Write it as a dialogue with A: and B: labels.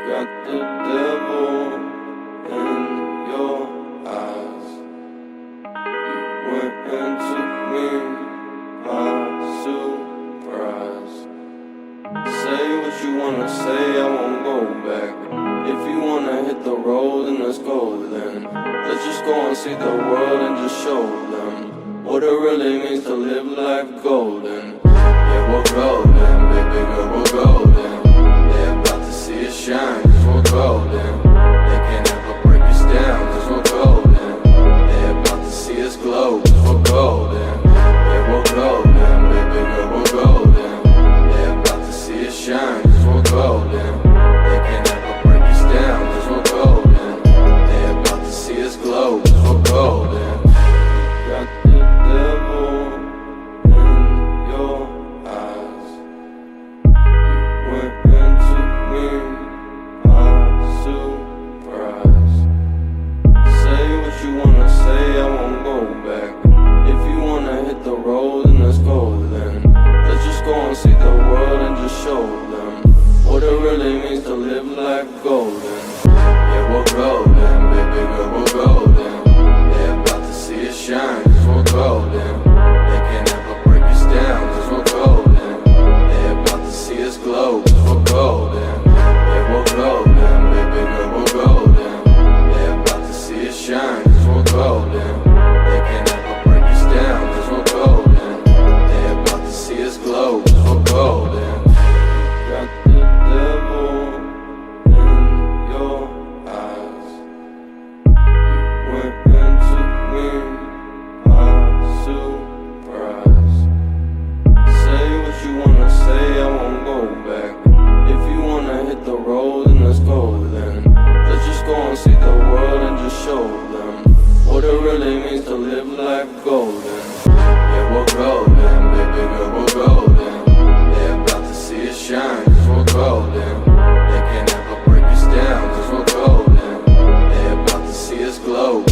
A: Got the devil in your eyes. You went and took me by surprise. Say what you wanna say, I won't go back. If you wanna hit the road, then let's go then. Let's just go and see the world and just show them what it really means to live life golden. Yeah, we're golden, baby girl, we're golden. They're about to see us shine, cause we're golden. They can't ever break us down, cause we're golden. They're about to see us glow, cause we're golden. Yeah, we're golden, baby girl, we're golden. They're about to see us shine, cause we're golden. They can't ever break us down, cause we're golden. They're about to see us glow, cause we're golden. Got the devil in your eyes. You went and took me by surprise. Say what you wanna say, I won't go back. If you wanna hit the road, then let's go then. Let's just go and see the world and just show them what it really means to live life golden. Yeah, we're golden, baby girl, we're golden. They're about to see us shine, cause we're golden. They can't ever break us down, cause we're golden. They're about to see us glow, cause we're golden. Yeah, we're golden, baby girl, we're golden. They're about to see us shine, cause we're golden. They can't ever break us down, cause we're golden. They're about to see us glow, cause we're golden. Got the devil in your eyes. You went and took me by surprise. Say what you wanna say, I won't go back. If you wanna hit the road, then let's go then. Let's just go and see the world and just show them what it really means to live life golden. Yeah, we're golden, baby girl, we're golden. They're about to see us shine, cause we're golden. They can't ever break us down, cause we're golden. They're about to see us glow.